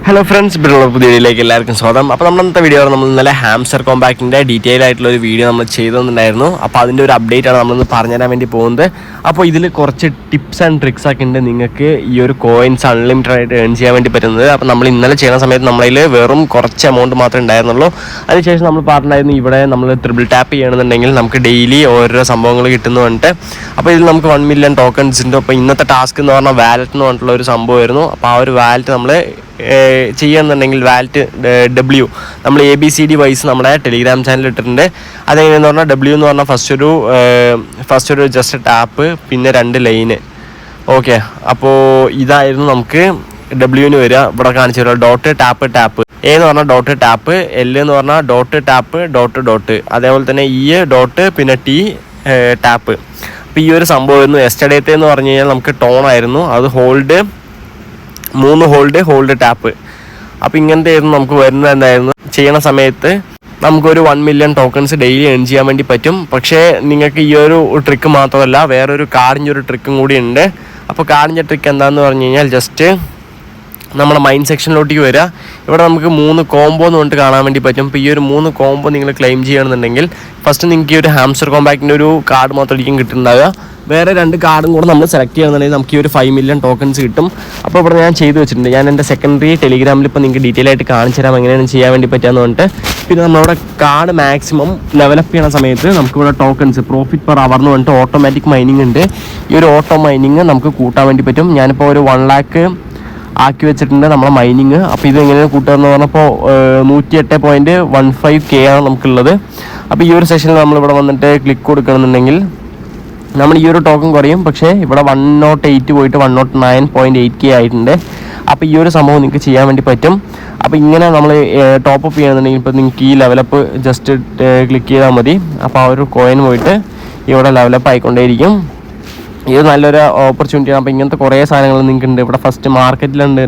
Hello friends, ഇവിടെ പുതിയ വീഡിയോയിലേക്ക് എല്ലാവർക്കും സ്വാഗതം. അപ്പോൾ നമ്മുടെ വീഡിയോ നമ്മൾ ഇന്നലെ ഹാംസ്റ്റർ കോമ്പാക്റ്റിൻ്റെ ഡീറ്റെയിൽ ആയിട്ടുള്ള ഒരു വീഡിയോ നമ്മൾ ചെയ്തിട്ടുണ്ടായിരുന്നു. അപ്പോൾ അതിൻ്റെ ഒരു അപ്ഡേറ്റ് ആണ് നമ്മളിന്ന് പറഞ്ഞുതരാൻ വേണ്ടി പോകുന്നത്. അപ്പോൾ ഇതിൽ കുറച്ച് ടിപ്സ് ആൻഡ് ട്രിക്സ് ഒക്കെ ഉണ്ട് നിങ്ങൾക്ക് ഈ ഒരു കോയിൻസ് അൺലിമിറ്റഡ് ആയിട്ട് ഏൺ ചെയ്യാൻ വേണ്ടി പറ്റുന്നത്. അപ്പോൾ നമ്മൾ ഇന്നലെ ചെയ്യുന്ന സമയത്ത് നമ്മളതിൽ വെറും കുറച്ച് എമൗണ്ട് മാത്രമേ ഉണ്ടായിരുന്നുള്ളൂ. അതിനുശേഷം നമ്മൾ പറഞ്ഞിട്ടുണ്ടായിരുന്നു ഇവിടെ നമ്മൾ ട്രിപ്പിൾ ടാപ്പ് ചെയ്യണമെന്നുണ്ടെങ്കിൽ നമുക്ക് ഡെയിലി ഓരോ സംഭവങ്ങൾ കിട്ടുന്നു പറഞ്ഞിട്ട്. അപ്പോൾ ഇതിൽ നമുക്ക് 1 മില്യൺ ടോക്കൺസ് ഉണ്ട്. അപ്പോൾ ഇന്നത്തെ ടാസ്ക് എന്ന് പറഞ്ഞാൽ വാലറ്റ് എന്ന് പറഞ്ഞിട്ടുള്ള ഒരു സംഭവമായിരുന്നു. അപ്പോൾ ആ ഒരു വാലറ്റ് നമ്മൾ ചെയ്യുന്നുണ്ടെങ്കിൽ വാലറ്റ് നമ്മൾ ABCD വൈസ് നമ്മുടെ ടെലിഗ്രാം ചാനൽ ഇട്ടിട്ടുണ്ട്. അതെങ്ങനെയെന്ന് പറഞ്ഞാൽ എന്ന് പറഞ്ഞാൽ ഫസ്റ്റ് ഒരു ജസ്റ്റ് ടാപ്പ്, പിന്നെ 2 ലൈന്. ഓക്കെ, അപ്പോൾ ഇതായിരുന്നു നമുക്ക് ഡബ്ല്യുവിന് വരിക. ഇവിടെ കാണിച്ചു തരാം. ഡോട്ട് ടാപ്പ് ടാപ്പ്, എ എന്ന് പറഞ്ഞാൽ ഡോട്ട് ടാപ്പ്, എൽ എന്ന് പറഞ്ഞാൽ ഡോട്ട് ടാപ്പ് ഡോട്ട്, അതേപോലെ തന്നെ ഡോട്ട് പിന്നെ ടി ടാപ്പ്. അപ്പോൾ ഈ ഒരു സംഭവമായിരുന്നു. എസ്റ്റർഡേത്തെ എന്ന് പറഞ്ഞു കഴിഞ്ഞാൽ നമുക്ക് ടോൺ ആയിരുന്നു. അത് 3 ഹോൾഡ് ടാപ്പ്. അപ്പോൾ ഇങ്ങനത്തെ ആയിരുന്നു നമുക്ക് വരുന്നത്. എന്തായിരുന്നു ചെയ്യണ സമയത്ത് നമുക്കൊരു 1 മില്യൺ ടോക്കൺസ് ഡെയിലി ഏൺ ചെയ്യാൻ വേണ്ടി പറ്റും. പക്ഷേ നിങ്ങൾക്ക് ഈ ഒരു ട്രിക്ക് മാത്രമല്ല, വേറൊരു കാർഡിൻ്റെ ഒരു ട്രിക്കും കൂടി ഉണ്ട്. അപ്പോൾ കാർഡിൻ്റെ ട്രിക്ക് എന്താണെന്ന് പറഞ്ഞു കഴിഞ്ഞാൽ ജസ്റ്റ് നമ്മുടെ മൈൻഡ് സെക്ഷനിലോട്ടേക്ക് വരിക. ഇവിടെ നമുക്ക് 3 കോംബോ എന്ന് പറഞ്ഞിട്ട് കാണാൻ വേണ്ടി പറ്റും. അപ്പോൾ ഈ ഒരു 3 കോംബോ നിങ്ങൾ ക്ലെയിം ചെയ്യണമെന്നുണ്ടെങ്കിൽ ഫസ്റ്റ് നിങ്ങൾക്ക് ഈ ഒരു ഹാംസ്റ്റർ കോമ്പാക്റ്റിൻ്റെ ഒരു കാർഡ് മാത്രമായിരിക്കും കിട്ടുന്നുണ്ടാവുക. വേറെ 2 കാർഡും കൂടെ നമ്മൾ സെലക്ട് ചെയ്യണമെന്നുണ്ടെങ്കിൽ നമുക്ക് ഈ ഒരു 5 മില്യൺ ടോക്കൺസ് കിട്ടും. അപ്പോൾ ഇവിടെ ഞാൻ ചെയ്ത് വെച്ചിട്ടുണ്ട്. ഞാൻ എൻ്റെ സെക്കൻഡറി ടെലിഗ്രാമിൽ ഇപ്പോൾ നിങ്ങൾക്ക് ഡീറ്റെയിൽ ആയിട്ട് കാണിച്ചു തരാം എങ്ങനെയാണ് ചെയ്യാൻ വേണ്ടി പറ്റുകയെന്ന് പറഞ്ഞിട്ട്. പിന്നെ നമ്മളവിടെ കാർഡ് മാക്സിമം ലെവലപ്പ് ചെയ്യുന്ന സമയത്ത് നമുക്കിവിടെ ടോക്കൺസ് പ്രോഫിറ്റ് പെർ അവർ എന്ന് പറഞ്ഞിട്ട് ഓട്ടോമാറ്റിക് മൈനിങ് ഉണ്ട്. ഈ ഒരു ഓട്ടോ മൈനിങ് നമുക്ക് കൂട്ടാൻ വേണ്ടി പറ്റും. ഞാനിപ്പോൾ ഒരു 1 ലാക്ക് ആക്കി വെച്ചിട്ടുണ്ട് നമ്മളെ മൈനിങ്. അപ്പോൾ ഇത് എങ്ങനെയാണ് കൂട്ടുകയെന്ന് പറഞ്ഞപ്പോൾ 108.15K ആണ് നമുക്കുള്ളത്. അപ്പോൾ ഈ ഒരു സെഷനിൽ നമ്മളിവിടെ വന്നിട്ട് ക്ലിക്ക് കൊടുക്കണമെന്നുണ്ടെങ്കിൽ നമ്മൾ ഈ ഒരു ടോക്കൺ കുറയും. പക്ഷേ ഇവിടെ 108 പോയിട്ട് 109.8K ആയിട്ടുണ്ട്. അപ്പോൾ ഈ ഒരു സംഭവം നിങ്ങൾക്ക് ചെയ്യാൻ വേണ്ടി പറ്റും. അപ്പോൾ ഇങ്ങനെ നമ്മൾ ടോപ്പ് അപ്പ് ചെയ്യണമെന്നുണ്ടെങ്കിൽ ഇപ്പോൾ നിങ്ങൾക്ക് ഈ ലെവലപ്പ് ജസ്റ്റ് ക്ലിക്ക് ചെയ്താൽ മതി. അപ്പോൾ ആ ഒരു കോയിൻ പോയിട്ട് ഇവിടെ ലെവലപ്പ് ആയിക്കൊണ്ടേയിരിക്കും. ഇത് നല്ലൊരു ഓപ്പർച്യൂണിറ്റിയാണ്. അപ്പോൾ ഇങ്ങനത്തെ കുറേ സാധനങ്ങൾ നിങ്ങൾക്ക് ഉണ്ട്. ഇവിടെ ഫസ്റ്റ് മാർക്കറ്റിലുണ്ട്.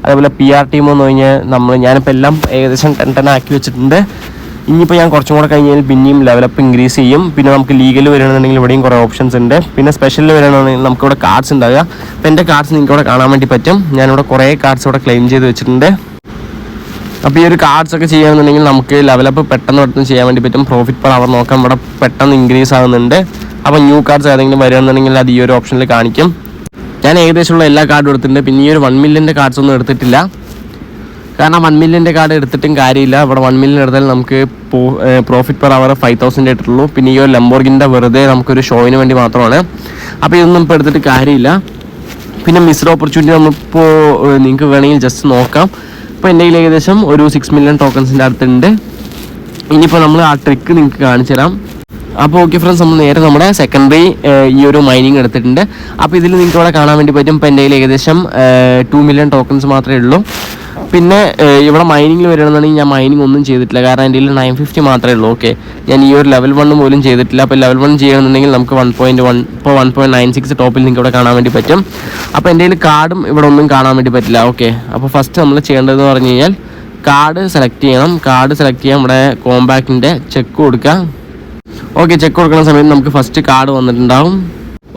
അതേപോലെ PR ടീം എന്ന് കഴിഞ്ഞാൽ ഞാനിപ്പോൾ എല്ലാം ഏകദേശം 10 ആക്കി വെച്ചിട്ടുണ്ട്. ഇനിയിപ്പോൾ ഞാൻ കുറച്ചും കൂടെ കഴിഞ്ഞാൽ പിന്നെയും ലെവലപ്പ് ഇൻക്രീസ് ചെയ്യും. പിന്നെ നമുക്ക് ലീഗൽ വരികയാണെന്നുണ്ടെങ്കിൽ ഇവിടെയും കുറേ ഓപ്ഷൻസ് ഉണ്ട്. പിന്നെ സ്പെഷ്യലിൽ വരികയാണെന്നുണ്ടെങ്കിൽ നമുക്കിവിടെ കാർഡ്സ് ഉണ്ടാകുക. അപ്പോൾ എൻ്റെ കാർഡ്സ് നിങ്ങൾക്ക് ഇവിടെ കാണാൻ വേണ്ടി പറ്റും. ഞാനിവിടെ കുറേ കാർഡ്സ് ഇവിടെ ക്ലെയിം ചെയ്ത് വെച്ചിട്ടുണ്ട്. അപ്പോൾ ഈ ഒരു കാർഡ്സ് ഒക്കെ ചെയ്യുകയാണെന്നുണ്ടെങ്കിൽ നമുക്ക് ലെവലപ്പ് പെട്ടെന്ന് ചെയ്യാൻ വേണ്ടി പറ്റും. പ്രോഫിറ്റ് പെർ അവർ നോക്കാം. ഇവിടെ പെട്ടെന്ന് ഇൻക്രീസ് ആകുന്നുണ്ട്. അപ്പോൾ ന്യൂ കാർഡ്സ് ഏതെങ്കിലും വരികയാണെന്നുണ്ടെങ്കിൽ അത് ഈ ഒരു ഓപ്ഷനിൽ കാണിക്കും. ഞാൻ ഏകദേശമുള്ള എല്ലാ കാർഡും എടുത്തിട്ടുണ്ട്. പിന്നെ ഈ ഒരു 1 മില്യൻ്റെ കാർഡ്സ് ഒന്നും എടുത്തിട്ടില്ല. കാരണം 1 മില്യൻ്റെ കാർഡ് എടുത്തിട്ടും കാര്യമില്ല. ഇവിടെ 1 മില്യൺ എടുത്താൽ നമുക്ക് പ്രോഫിറ്റ് പെർ അവർ 5000 ഇട്ടുള്ളൂ. പിന്നെ ഈ ഒരു ലംബോർഗിൻ്റെ വെറുതെ നമുക്കൊരു ഷോയിന് വേണ്ടി മാത്രമാണ്. അപ്പോൾ ഇതൊന്നും ഇപ്പോൾ എടുത്തിട്ട് കാര്യമില്ല. പിന്നെ മിസ്ഡ് ഓപ്പർച്യൂണിറ്റി നമ്മളിപ്പോൾ നിങ്ങൾക്ക് വേണമെങ്കിൽ ജസ്റ്റ് നോക്കാം. ഇപ്പോൾ എൻ്റെ കയ്യിൽ ഏകദേശം ഒരു 6 മില്യൺ ടോക്കൺസിൻ്റെ അടുത്തുണ്ട്. ഇനിയിപ്പോൾ നമ്മൾ ആ ട്രിക്ക് നിങ്ങൾക്ക് കാണിച്ചു തരാം. അപ്പോൾ ഓക്കെ ഫ്രണ്ട്സ്, നമ്മൾ നേരെ നമ്മുടെ സെക്കൻഡറി ഈ ഒരു മൈനിങ് എടുത്തിട്ടുണ്ട്. അപ്പോൾ ഇതിൽ നിങ്ങൾക്ക് ഇവിടെ കാണാൻ വേണ്ടി പറ്റും. ഇപ്പോൾ എൻ്റെ കയ്യിൽ ഏകദേശം 2 മില്യൺ ടോക്കൺസ് മാത്രമേ ഉള്ളൂ. പിന്നെ ഇവിടെ മൈനിങ്ങിൽ വരികയാണെന്നുണ്ടെങ്കിൽ ഞാൻ മൈനിങ് ഒന്നും ചെയ്തിട്ടില്ല. കാരണം എൻ്റെ കയ്യിൽ 950 മാത്രമേ ഉള്ളൂ. ഓക്കെ, ഞാൻ ഈ ഒരു ലെവൽ 1 പോലും ചെയ്തിട്ടില്ല. അപ്പോൾ ലെവൽ 1 ചെയ്യണമെന്നുണ്ടെങ്കിൽ നമുക്ക് 1.1 ഇപ്പോൾ 1.96 ടോപ്പിൽ നിങ്ങൾക്ക് ഇവിടെ കാണാൻ വേണ്ടി പറ്റും. അപ്പോൾ എൻ്റെ കയ്യിൽ കാർഡും ഇവിടെ ഒന്നും കാണാൻ വേണ്ടി പറ്റില്ല. ഓക്കെ, അപ്പോൾ ഫസ്റ്റ് നമ്മൾ ചെയ്യേണ്ടതെന്ന് പറഞ്ഞു കഴിഞ്ഞാൽ കാർഡ് സെലക്ട് ചെയ്യണം. കാർഡ് സെലക്ട് ചെയ്യാൻ ഇവിടെ കോമ്പാക്റ്റിൻ്റെ ചെക്ക് കൊടുക്കുക. ഓക്കെ, ചെക്ക് കൊടുക്കുന്ന സമയത്ത് നമുക്ക് ഫസ്റ്റ് കാർഡ് വന്നിട്ടുണ്ടാവും.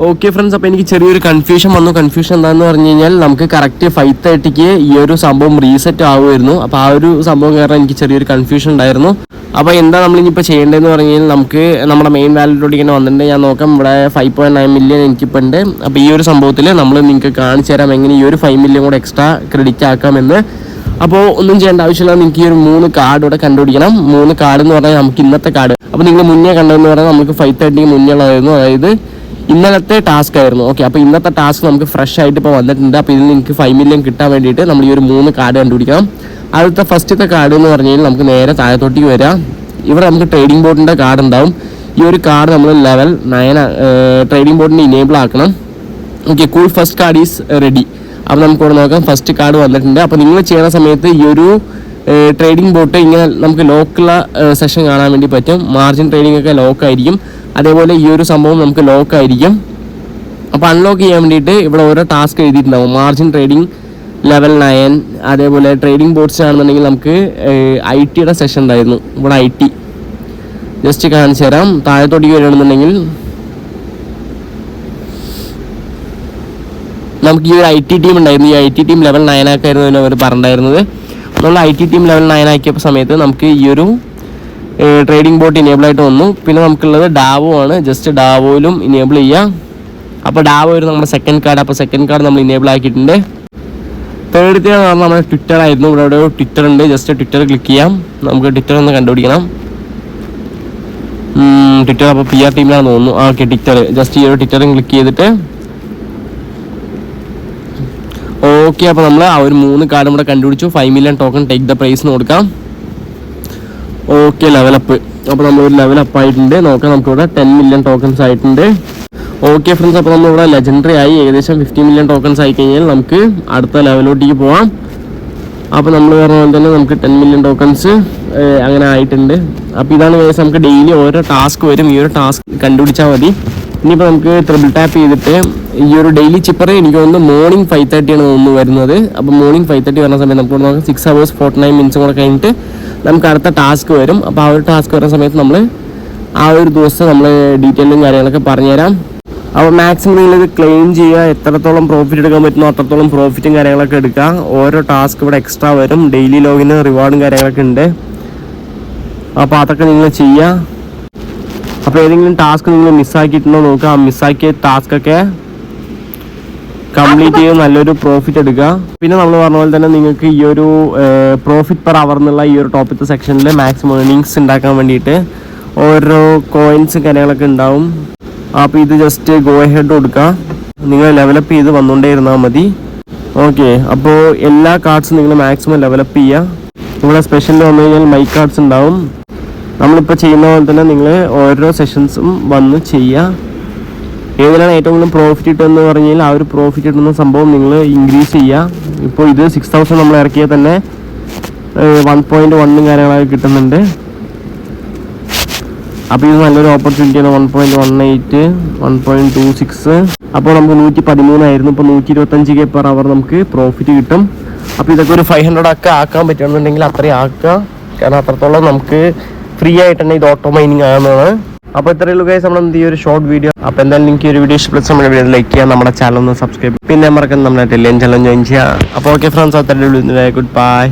ഓക്കെ ഫ്രണ്ട്സ്, അപ്പോൾ എനിക്ക് ചെറിയൊരു കൺഫ്യൂഷൻ വന്നു. കൺഫ്യൂഷൻ എന്താണെന്ന് പറഞ്ഞു കഴിഞ്ഞാൽ നമുക്ക് കറക്റ്റ് 5:30 ഈ ഒരു സംഭവം റീസെറ്റ് ആവുമായിരുന്നു. അപ്പോൾ ആ ഒരു സംഭവം കാരണം എനിക്ക് ചെറിയൊരു കൺഫ്യൂഷൻ ഉണ്ടായിരുന്നു. അപ്പോൾ എന്താ നമ്മളിനിപ്പോൾ ചെയ്യേണ്ടതെന്ന് പറഞ്ഞു കഴിഞ്ഞാൽ നമുക്ക് നമ്മുടെ മെയിൻ വാലറ്റിലോട്ട് ഇങ്ങനെ വന്നിട്ടുണ്ട്. ഞാൻ നോക്കാം, ഇവിടെ 5.9 മില്യൺ എനിക്കിപ്പോൾ ഉണ്ട്. അപ്പോൾ ഈ ഒരു സംഭവത്തിൽ നമ്മൾ നിങ്ങൾക്ക് കാണിച്ചു തരാം എങ്ങനെ ഈ ഒരു 5 മില്യൺ കൂടെ എക്സ്ട്രാ ക്രെഡിറ്റ് ആക്കാമെന്ന്. അപ്പോൾ ഒന്നും ചെയ്യേണ്ട ആവശ്യമില്ല. നിങ്ങൾക്ക് ഈ ഒരു 3 കാർഡ് ഇവിടെ കണ്ടുപിടിക്കണം. 3 കാർഡ് എന്ന് പറഞ്ഞാൽ നമുക്ക് ഇന്നത്തെ കാർഡ്. അപ്പോൾ നിങ്ങൾ മുന്നേ കണ്ടതെന്ന് പറഞ്ഞാൽ നമുക്ക് 5:30 മുന്നേ ഉള്ളതായിരുന്നു. അതായത് ഇന്നലത്തെ ടാസ്ക് ആയിരുന്നു. ഓക്കെ, അപ്പോൾ ഇന്നത്തെ ടാസ്ക് നമുക്ക് ഫ്രഷ് ആയിട്ട് ഇപ്പോൾ വന്നിട്ടുണ്ട്. അപ്പോൾ ഇതിൽ നിങ്ങൾക്ക് 5 മില്യൺ കിട്ടാൻ വേണ്ടിയിട്ട് നമ്മൾ ഈ ഒരു 3 കാർഡ് കണ്ടുപിടിക്കണം. ആദ്യത്തെ ഫസ്റ്റത്തെ കാർഡ് എന്ന് പറഞ്ഞു കഴിഞ്ഞാൽ നമുക്ക് നേരെ താഴത്തോട്ടേക്ക് വരാം. ഇവിടെ നമുക്ക് ട്രേഡിംഗ് ബോർഡിൻ്റെ കാർഡ് ഉണ്ടാവും. ഈ ഒരു കാർഡ് നമ്മൾ ലെവൽ 9 ട്രേഡിംഗ് ബോർഡിന് ഇനേബിൾ ആക്കണം. Okay, cool first card is ready. അപ്പോൾ നമുക്കിവിടെ നോക്കാം, ഫസ്റ്റ് കാർഡ് വന്നിട്ടുണ്ട്. അപ്പോൾ നിങ്ങൾ ചെയ്യുന്ന സമയത്ത് ഈ ഒരു ട്രേഡിംഗ് ബോട്ട് ഇങ്ങനെ നമുക്ക് ലോക്കുള്ള സെഷൻ കാണാൻ വേണ്ടി പറ്റും. മാർജിൻ ട്രേഡിംഗ് ഒക്കെ ലോക്കായിരിക്കും. അതേപോലെ ഈ ഒരു സംഭവം നമുക്ക് ലോക്കായിരിക്കും. അപ്പോൾ അൺലോക്ക് ചെയ്യാൻ വേണ്ടിയിട്ട് ഇവിടെ ഓരോ ടാസ്ക് എഴുതിയിട്ടുണ്ടാവും. മാർജിൻ ട്രേഡിംഗ് ലെവൽ 9, അതേപോലെ ട്രേഡിംഗ് ബോട്ട്സ് ആണെന്നുണ്ടെങ്കിൽ നമുക്ക് IT സെഷൻ ഉണ്ടായിരുന്നു. ഇവിടെ IT ജസ്റ്റ് കാണിച്ചു തരാം. താഴത്തോട്ടേക്ക് വരികയാണെന്നുണ്ടെങ്കിൽ നമുക്ക് ഈ ഒരു IT ടീം ഉണ്ടായിരുന്നു. ഈ IT ടീം ലെവൽ 9 ആക്കായിരുന്നു അവർ പറഞ്ഞിട്ടുണ്ടായിരുന്നത്. നമ്മൾ IT ടീം ലെവൽ 9 ആക്കിയപ്പോൾ സമയത്ത് നമുക്ക് ഈ ഒരു ട്രേഡിംഗ് ബോട്ട് ഇനേബിൾ ആയിട്ട് വന്നു. പിന്നെ നമുക്കുള്ളത് ഡാവോ ആണ്. ജസ്റ്റ് ഡാവോയിലും ഇനേബിൾ ചെയ്യാം. അപ്പോൾ ഡാവോ വരും നമ്മുടെ സെക്കൻഡ് കാർഡ്. അപ്പോൾ സെക്കൻഡ് കാർഡ് നമ്മൾ ഇനേബിൾ ആക്കിയിട്ടുണ്ട്. തേർഡ് എന്ന് പറഞ്ഞാൽ നമ്മുടെ ട്വിറ്റർ ആയിരുന്നു. ഇവിടെ ഒരു ട്വിറ്റർ ഉണ്ട്. ജസ്റ്റ് ട്വിറ്റർ ക്ലിക്ക് ചെയ്യാം. നമുക്ക് ട്വിറ്റർ ഒന്ന് കണ്ടുപിടിക്കണം. ട്വിറ്റർ അപ്പോൾ PR ടീമിലാണെന്ന് തോന്നുന്നു. Okay, Twitter. ജസ്റ്റ് ഈ ഒരു ട്വിറ്ററും ക്ലിക്ക് ചെയ്തിട്ട് ഓക്കെ. അപ്പോൾ നമ്മൾ ആ ഒരു 3 കാർഡും കൂടെ കണ്ടുപിടിച്ചു. 5 million token take the price എന്ന് കൊടുക്കാം. Okay, level up. അപ്പോൾ നമ്മളൊരു ലെവലപ്പ് ആയിട്ടുണ്ട്. നോക്കാം, നമുക്കിവിടെ 10 മില്യൺ ടോക്കൺസ് ആയിട്ടുണ്ട്. ഓക്കെ ഫ്രണ്ട്സ്, അപ്പോൾ നമ്മളിവിടെ ലെജൻഡറി ആയി. ഏകദേശം 50 മില്യൺ ടോക്കൺസ് ആയി കഴിഞ്ഞാൽ നമുക്ക് അടുത്ത ലെവലോട്ടേക്ക് പോവാം. അപ്പോൾ നമ്മൾ പറഞ്ഞ പോലെ തന്നെ നമുക്ക് 10 മില്യൺ ടോക്കൺസ് അങ്ങനെ ആയിട്ടുണ്ട്. അപ്പോൾ ഇതാണ് ഏകദേശം നമുക്ക് ഡെയിലി ഓരോ ടാസ്ക് വരും. ഈ ഒരു ടാസ്ക് കണ്ടുപിടിച്ചാൽ മതി. ഇനിയിപ്പോൾ നമുക്ക് ട്രിപ്പിൾ ടാപ്പ് ചെയ്തിട്ട് ഈ ഒരു ഡെയിലി ചിപ്പർ എനിക്ക് തോന്നുന്നു മോർണിംഗ് 5:30 ആണ് തോന്നുന്നു വരുന്നത്. അപ്പോൾ മോർണിംഗ് 5:30 വരുന്ന സമയത്ത് നമുക്ക് നോക്കാം 6 hours 49 minutes കൂടെ കഴിഞ്ഞിട്ട് നമുക്ക് അടുത്ത ടാസ്ക് വരും. അപ്പോൾ ആ ഒരു ടാസ്ക് വരുന്ന സമയത്ത് നമ്മൾ ആ ഒരു ദിവസം നമ്മൾ ഡീറ്റെയിലും കാര്യങ്ങളൊക്കെ പറഞ്ഞുതരാം. അപ്പോൾ മാക്സിമം നിങ്ങളിത് ക്ലെയിം ചെയ്യുക. എത്രത്തോളം പ്രോഫിറ്റ് എടുക്കാൻ പറ്റുന്നോ അത്രത്തോളം പ്രോഫിറ്റും കാര്യങ്ങളൊക്കെ എടുക്കുക. ഓരോ ടാസ്ക് ഇവിടെ എക്സ്ട്രാ വരും. ഡെയിലി ലോഗിന് റിവാർഡും കാര്യങ്ങളൊക്കെ ഉണ്ട്. അപ്പോൾ അതൊക്കെ നിങ്ങൾ ചെയ്യുക. അപ്പോൾ ഏതെങ്കിലും ടാസ്ക് നിങ്ങൾ മിസ്സാക്കിയിട്ടുണ്ടോ നോക്കുക. ആ മിസ്സാക്കിയ ടാസ്കൊക്കെ കംപ്ലീറ്റ് ചെയ്ത് നല്ലൊരു പ്രോഫിറ്റ് എടുക്കുക. പിന്നെ നമ്മൾ പറഞ്ഞ പോലെ തന്നെ നിങ്ങൾക്ക് ഈ ഒരു പ്രോഫിറ്റ് പെർ അവർ എന്നുള്ള ഈ ഒരു ടോപ്പിക് സെക്ഷനിൽ മാക്സിമം ഏർണിങ്സ് ഉണ്ടാക്കാൻ വേണ്ടിയിട്ട് ഓരോ കോയിൻസും കാര്യങ്ങളൊക്കെ ഉണ്ടാവും. അപ്പോൾ ഇത് ജസ്റ്റ് ഗോ ഹെഡ് കൊടുക്കുക. നിങ്ങൾ ലെവലപ്പ് ചെയ്ത് വന്നുകൊണ്ടേ ഇരുന്നാൽ മതി. ഓക്കെ, അപ്പോൾ എല്ലാ കാർഡ്സും നിങ്ങൾ മാക്സിമം ലെവലപ്പ് ചെയ്യുക. ഇവിടെ സ്പെഷ്യലിൽ വന്നു കഴിഞ്ഞാൽ മൈ കാർഡ്സ് ഉണ്ടാവും. നമ്മളിപ്പോൾ ചെയ്യുന്ന പോലെ തന്നെ നിങ്ങൾ ഓരോ സെഷൻസും വന്ന് ചെയ്യുക. ഏതിലാണ് ഏറ്റവും കൂടുതൽ പ്രോഫിറ്റ് കിട്ടുമെന്ന് പറഞ്ഞു കഴിഞ്ഞാൽ ആ ഒരു പ്രോഫിറ്റ് കിട്ടുന്ന സംഭവം നിങ്ങൾ ഇൻക്രീസ് ചെയ്യുക. ഇപ്പോൾ ഇത് 6000 നമ്മൾ ഇറക്കിയാൽ തന്നെ 1.1 കാര്യങ്ങളൊക്കെ കിട്ടുന്നുണ്ട്. അപ്പോൾ ഇത് നല്ലൊരു ഓപ്പർച്യൂണിറ്റിയാണ്. 1.18 1.26. അപ്പോൾ നമുക്ക് 113 ആയിരുന്നു. ഇപ്പോൾ 125K പെർ അവർ നമുക്ക് പ്രോഫിറ്റ് കിട്ടും. അപ്പോൾ ഇതൊക്കെ ഒരു 500 ഒക്കെ ആക്കാൻ പറ്റുമെന്നുണ്ടെങ്കിൽ അത്രയും ആക്കുക. കാരണം അത്രത്തോളം നമുക്ക് ഫ്രീ ആയിട്ട് തന്നെ ഇത് ഓട്ടോ മൈനിങ് ആകുന്നതാണ്. അപ്പോൾ ഇത്രയേ ഉള്ളൂ ഗൈസ് നമ്മുടെ ഈ ഒരു ഷോർട്ട് വീഡിയോ. അപ്പോൾ എന്തായാലും നിങ്ങൾക്ക് ഈ ഒരു വീഡിയോ ഇഷ്ടപ്പെട്ട നമ്മുടെ വീഡിയോ ലൈക്ക് ചെയ്യുക, നമ്മുടെ ചാനൽ ഒന്ന് സബ്സ്ക്രൈബ്, പിന്നെ മറക്കാൻ നമ്മുടെ ടെലിഗ്രാം ചാനൽ ജോയിൻ ചെയ്യുക. അപ്പോൾ ഓക്കെ ഫ്രണ്ട്സ്, അത്രയേ ഉള്ളൂ. Good bye.